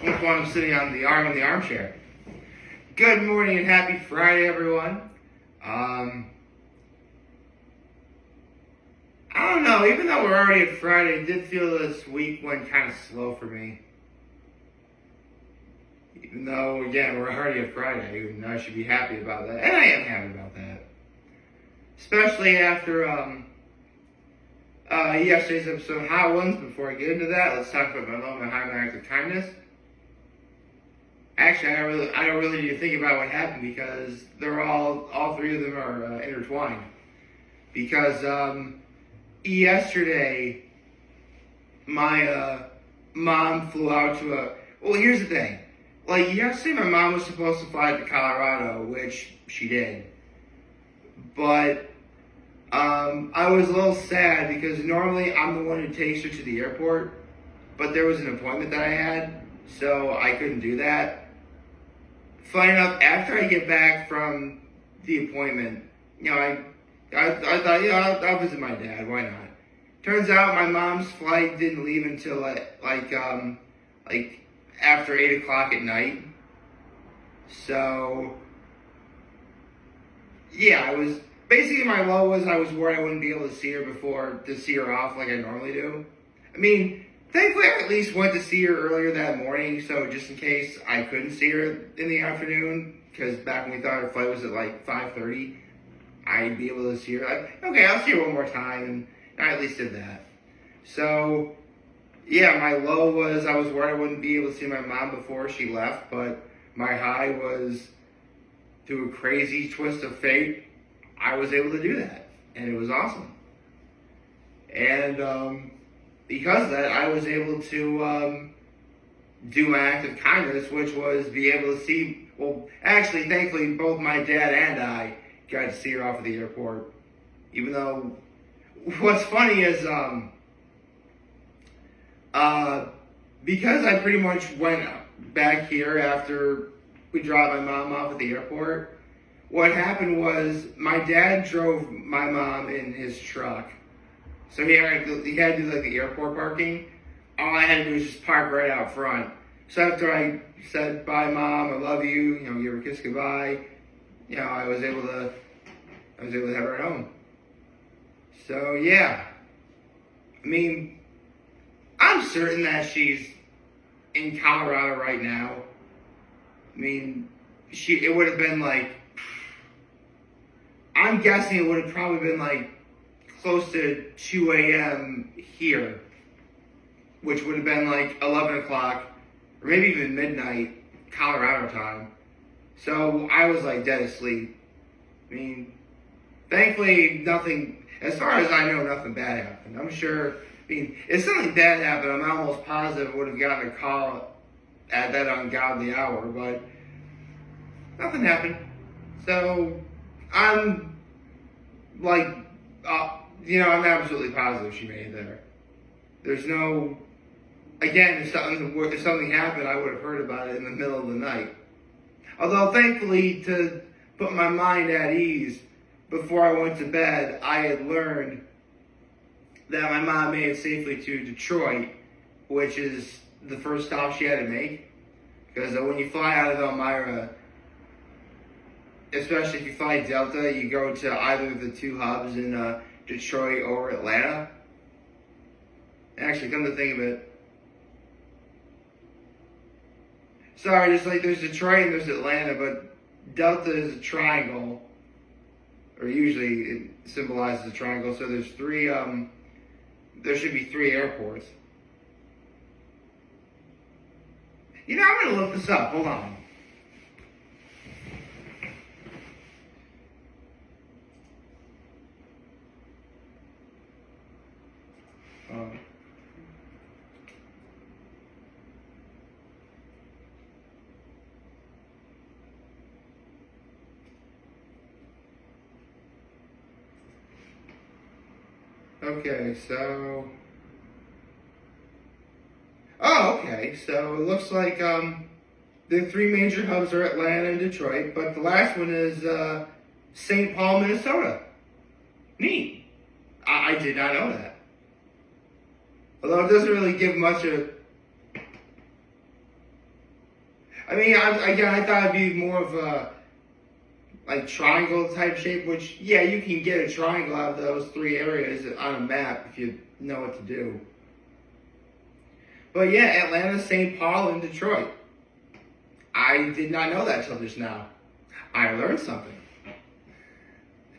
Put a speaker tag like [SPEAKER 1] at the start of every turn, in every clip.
[SPEAKER 1] That's why I'm sitting on the armchair. Good morning and happy Friday, everyone. I don't know. Even though we're already at Friday, it did feel this week went kind of slow for me. Even though, again, we're already at Friday, and I should be happy about that, and I am happy about that. Especially after yesterday's episode of Hot Ones. Before I get into that, let's talk about my moment of high act of kindness. Actually, I don't really need to think about what happened because they're all three of them are intertwined. Because yesterday, my mom flew out to a. Well, here's the thing. Like yesterday, my mom was supposed to fly to Colorado, which she did. But I was a little sad because normally I'm the one who takes her to the airport, but there was an appointment that I had, so I couldn't do that. Funny enough, after I get back from the appointment, I thought, I'll visit my dad. Why not? Turns out my mom's flight didn't leave until like after 8 o'clock at night. So yeah, I was basically my low was I was worried I wouldn't be able to see her off like I normally do. I mean, thankfully, I at least went to see her earlier that morning, so just in case I couldn't see her in the afternoon, because back when we thought her flight was at like 5:30, I'd be able to see her. Okay, I'll see her one more time, and I at least did that. So, yeah, my low was I was worried I wouldn't be able to see my mom before she left, but my high was, through a crazy twist of fate, I was able to do that, and it was awesome. And, because of that, I was able to do my act of kindness, which was be able to see, well, actually, thankfully, both my dad and I got to see her off at the airport. Even though, what's funny is, because I pretty much went back here after we dropped my mom off at the airport, what happened was my dad drove my mom in his truck. So he had to do like the airport parking. All I had to do was just park right out front. So after I said, "Bye, Mom, I love you," give her a kiss goodbye, I was able to have her at home. So yeah, I mean, I'm certain that she's in Colorado right now. I mean, it would have been like, I'm guessing it would have probably been like close to 2 a.m. here, which would have been like 11 o'clock, or maybe even midnight, Colorado time. So I was like dead asleep. I mean, thankfully nothing, as far as I know, nothing bad happened. I'm sure, if something bad happened, I'm almost positive I would have gotten a call at that ungodly hour, but nothing happened. So I'm like, I'm absolutely positive she made it there. There's no, again, if something happened, I would have heard about it in the middle of the night. Although, thankfully, to put my mind at ease, before I went to bed, I had learned that my mom made it safely to Detroit, which is the first stop she had to make. Because when you fly out of Elmira, especially if you fly Delta, you go to either of the two hubs in Detroit or Atlanta. Actually, come to think of it, sorry, there's Detroit and there's Atlanta, but Delta is a triangle, or usually it symbolizes a triangle. So there's three. There should be 3 airports. I'm gonna look this up. Hold on. Okay, so. Oh, okay. So it looks like the 3 major hubs are Atlanta and Detroit, but the last one is St. Paul, Minnesota. Neat. I did not know that. Although it doesn't really give much of I mean, I thought it'd be more of a like triangle type shape, which, yeah, you can get a triangle out of those three areas on a map if you know what to do. But yeah, Atlanta, St. Paul, and Detroit. I did not know that till just now. I learned something.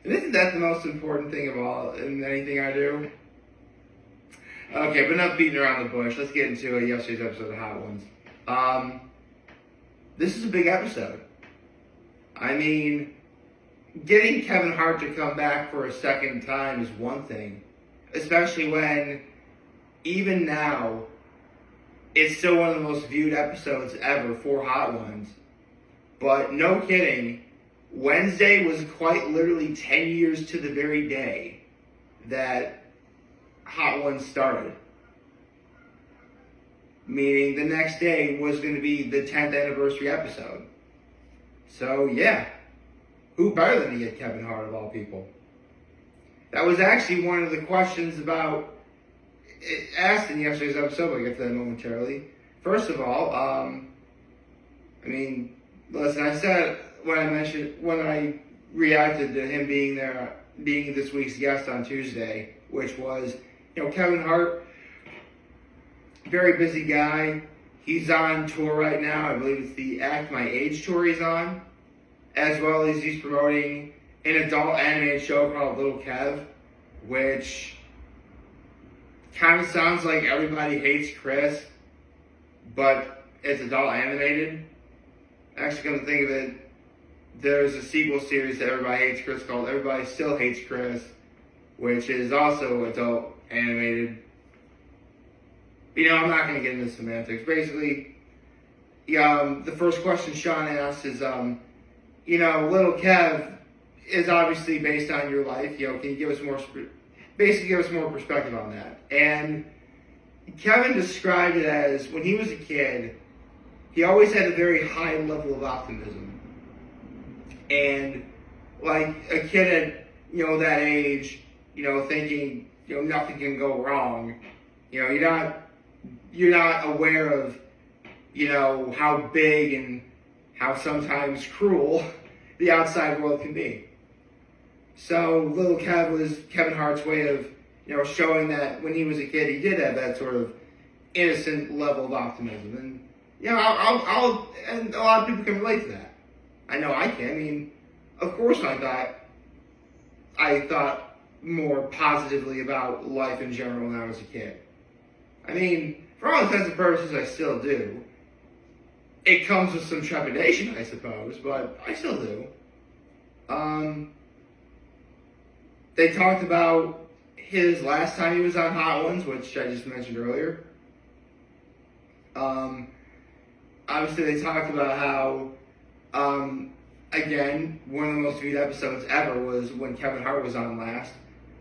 [SPEAKER 1] And isn't that the most important thing of all in anything I do? Okay, but enough beating around the bush. Let's get into yesterday's episode of Hot Ones. This is a big episode. I mean, getting Kevin Hart to come back for a second time is one thing, especially when, even now, it's still one of the most viewed episodes ever for Hot Ones. But no kidding, Wednesday was quite literally 10 years to the very day that Hot Ones started. Meaning the next day was going to be the 10th anniversary episode. So yeah, who better than to get Kevin Hart of all people? That was actually one of the questions asked in yesterday's episode. We'll get to that momentarily. First of all, I mean, listen, I said when I reacted to him being this week's guest on Tuesday, which was, Kevin Hart, very busy guy. He's on tour right now. I believe it's the Act My Age tour he's on, as well as he's promoting an adult animated show called Little Kev, which kind of sounds like Everybody Hates Chris, but it's adult animated. Actually, come to think of it, there's a sequel series to Everybody Hates Chris called Everybody Still Hates Chris, which is also adult animated. I'm not going to get into semantics. Basically, the first question Sean asked is, Little Kev is obviously based on your life. Can you give us more perspective on that? And Kevin described it as, when he was a kid, he always had a very high level of optimism. And like a kid at, that age, thinking, nothing can go wrong. You're not aware of, how big and how sometimes cruel the outside world can be. So Little Kev was Kevin Hart's way of, showing that when he was a kid, he did have that sort of innocent level of optimism. And, and a lot of people can relate to that. I know I can. I mean, of course I thought more positively about life in general when I was a kid. I mean, for all intents and purposes, I still do. It comes with some trepidation, I suppose, but I still do. They talked about his last time he was on Hot Ones, which I just mentioned earlier. Obviously, they talked about how, again, one of the most viewed episodes ever was when Kevin Hart was on last.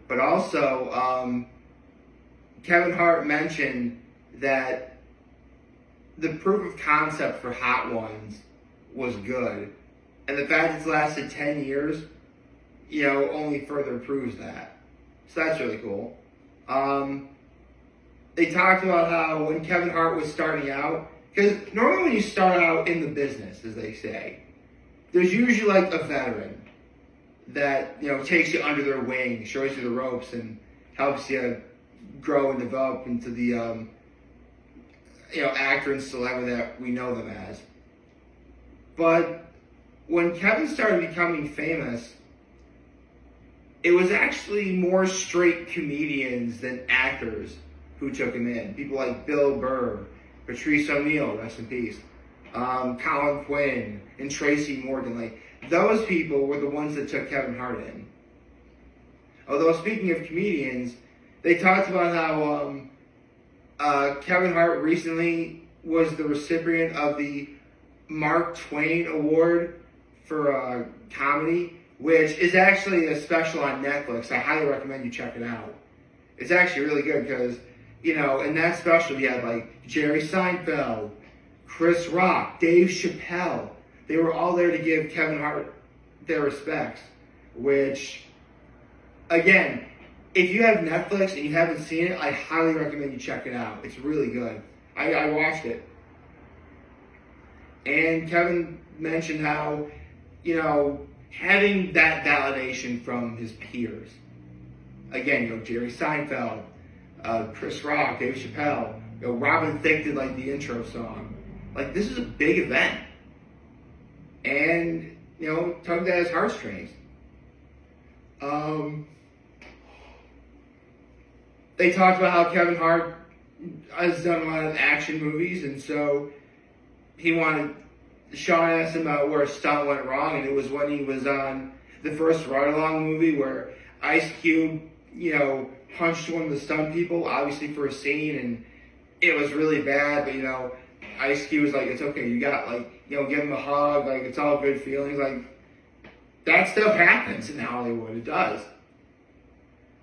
[SPEAKER 1] But also, Kevin Hart mentioned that the proof of concept for Hot Ones was good. And the fact it's lasted 10 years, only further proves that. So that's really cool. They talked about how when Kevin Hart was starting out, because normally when you start out in the business, as they say, there's usually like a veteran that, takes you under their wing, shows you the ropes, and helps you grow and develop into the, actor and celebrity that we know them as. But when Kevin started becoming famous, it was actually more straight comedians than actors who took him in. People like Bill Burr, Patrice O'Neal, rest in peace, Colin Quinn, and Tracy Morgan. Like, those people were the ones that took Kevin Hart in. Although, speaking of comedians, they talked about how Kevin Hart recently was the recipient of the Mark Twain Award for comedy, which is actually a special on Netflix. I highly recommend you check it out. It's actually really good because, in that special you had like Jerry Seinfeld, Chris Rock, Dave Chappelle. They were all there to give Kevin Hart their respects, which, again, if you have Netflix and you haven't seen it, I highly recommend you check it out. It's really good. I watched it. And Kevin mentioned how, having that validation from his peers. Again, Jerry Seinfeld, Chris Rock, Dave Chappelle, Robin Thicke did like the intro song. Like, this is a big event. And, tugged at his heartstrings. They talked about how Kevin Hart has done a lot of action movies, and so Sean asked him about where a stunt went wrong, and it was when he was on the first Ride Along movie where Ice Cube, punched one of the stunt people, obviously for a scene, and it was really bad, but, Ice Cube was like, it's okay, you got, give him a hug, it's all good feelings, that stuff happens in Hollywood, it does.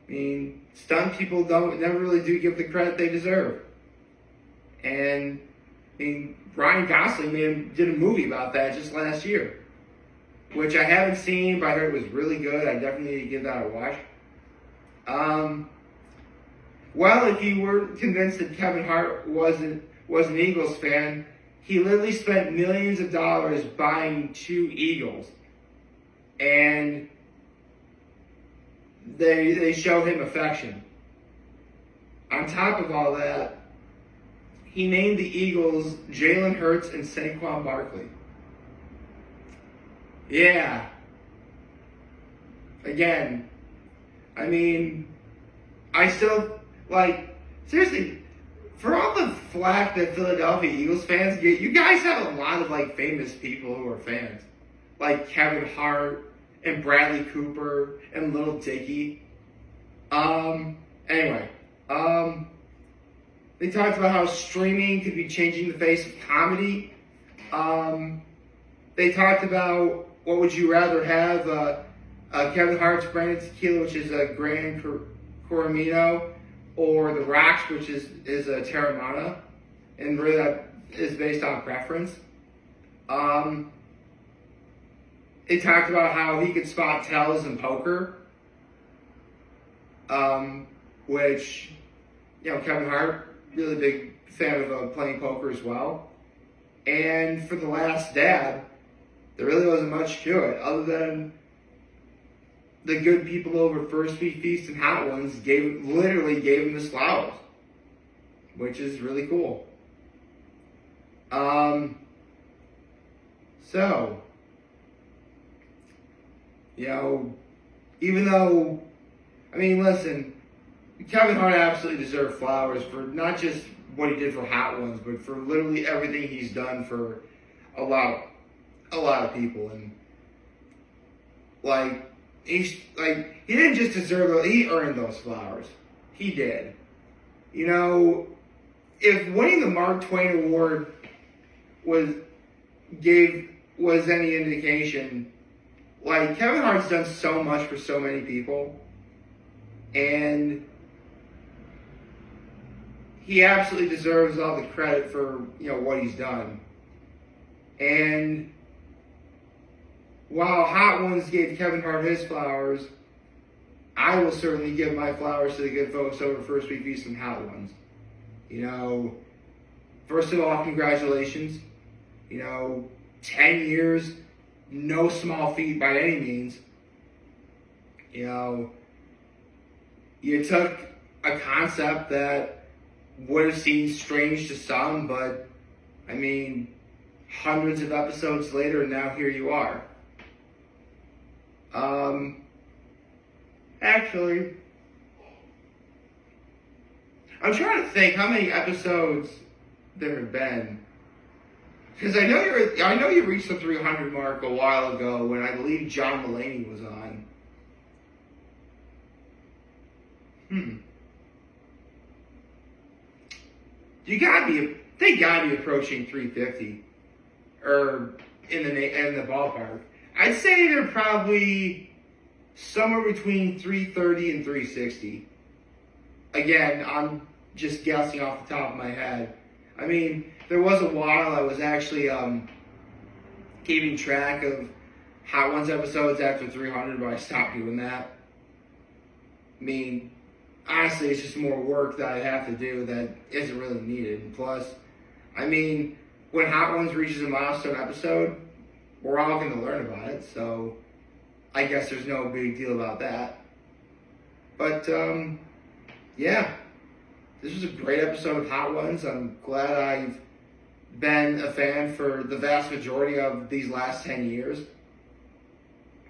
[SPEAKER 1] I mean, stunt people never really do give the credit they deserve. And, Ryan Gosling did a movie about that just last year, which I haven't seen, but I heard it was really good. I definitely need to give that a watch. Well, if you were convinced that Kevin Hart was an Eagles fan, he literally spent millions of dollars buying 2 Eagles. And they showed him affection. On top of all that, he named the Eagles Jalen Hurts and Saquon Barkley. Yeah. Again, I still, seriously, for all the flack that Philadelphia Eagles fans get, you guys have a lot of, famous people who are fans. Like Kevin Hart and Bradley Cooper and Little Dicky. Anyway, they talked about how streaming could be changing the face of comedy. They talked about what would you rather have, Kevin Hart's branded tequila, which is a Gran Coramino, or the Rocks, which is a Terramana, and really that is based on preference. They talked about how he could spot tells in poker, which, Kevin Hart, really big fan of playing poker as well. And for The Last Dab, there really wasn't much to it, other than the good people over First Week Feast and Hot Ones literally gave him his flowers, which is really cool. So, even though, listen, Kevin Hart absolutely deserved flowers for not just what he did for Hot Ones, but for literally everything he's done for a lot of people. And, he didn't just deserve those, he earned those flowers. He did. If winning the Mark Twain Award was any indication, Kevin Hart's done so much for so many people, and he absolutely deserves all the credit for, what he's done. And while Hot Ones gave Kevin Hart his flowers, I will certainly give my flowers to the good folks over First Week Feast and Hot Ones. First of all, congratulations. 10 years, no small feat by any means. You took a concept that would have seemed strange to some, but, hundreds of episodes later, and now here you are. Actually, I'm trying to think how many episodes there have been. Because I know you reached the 300 mark a while ago when I believe John Mulaney was on. They gotta be approaching 350, or in the ballpark. I'd say they're probably somewhere between 330 and 360. Again, I'm just guessing off the top of my head. There was a while I was actually keeping track of Hot Ones episodes after 300, but I stopped doing that. Honestly, it's just more work that I have to do that isn't really needed. Plus, when when Hot Ones reaches a milestone episode, we're all going to learn about it. So I guess there's no big deal about that. But yeah, this was a great episode of Hot Ones. I'm glad I've been a fan for the vast majority of these last 10 years.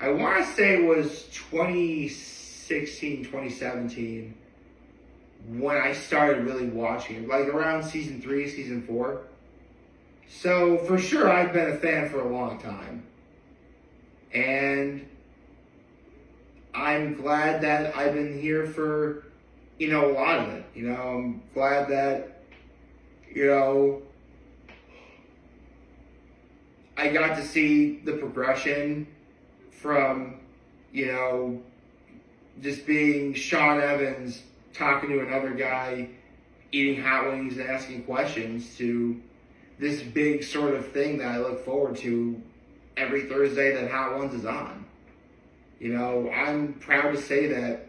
[SPEAKER 1] I want to say it was 2016, 2017 when I started really watching it, like around season 3, season 4. So for sure, I've been a fan for a long time. And I'm glad that I've been here for, a lot of it. I'm glad that, I got to see the progression from, just being Sean Evans talking to another guy, eating hot wings and asking questions, to this big sort of thing that I look forward to every Thursday that Hot Ones is on. I'm proud to say that,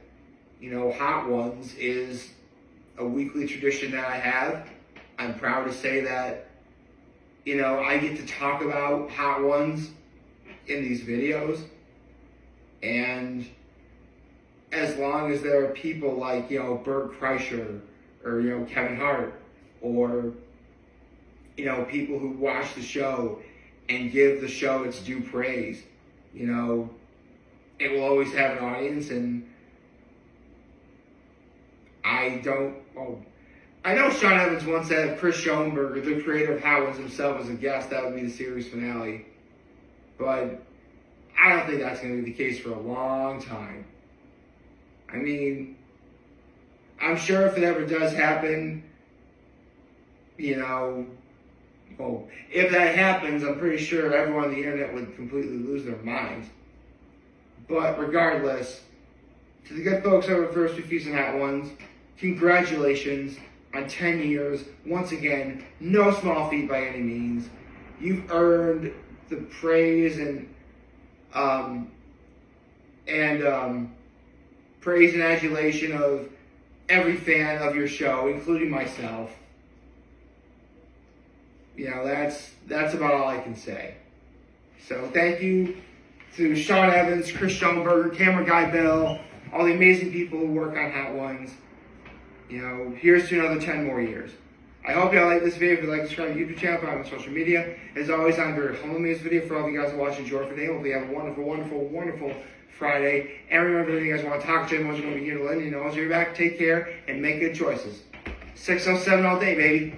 [SPEAKER 1] Hot Ones is a weekly tradition that I have. I'm proud to say that, I get to talk about Hot Ones in these videos. And as long as there are people like, Bert Kreischer or, Kevin Hart, or, people who watch the show and give the show its due praise, it will always have an audience. And I know Sean Evans once said if Chris Schoenberger, the creator of Hot Ones himself, was a guest, that would be the series finale. But I don't think that's going to be the case for a long time. I mean, I'm sure if it ever does happen, if that happens, I'm pretty sure everyone on the internet would completely lose their minds. But regardless, to the good folks over at First We Feast on Hot Ones, congratulations on 10 years. Once again, no small feat by any means. You've earned the praise and praise and adulation of every fan of your show, including myself. That's about all I can say. So thank you to Sean Evans, Chris Schoenberger, Camera Guy Bill, all the amazing people who work on Hot Ones. Here's to another 10 more years. I hope y'all like this video. If you'd like to subscribe to the YouTube channel, follow me on social media. As always, I'm very humble in this video for all of you guys who watch and enjoy today. Hopefully you have a wonderful, wonderful, wonderful Friday. And remember, if you guys want to talk to me, I'm going to be here to let you know. As you're back, take care and make good choices. 607 all day, baby.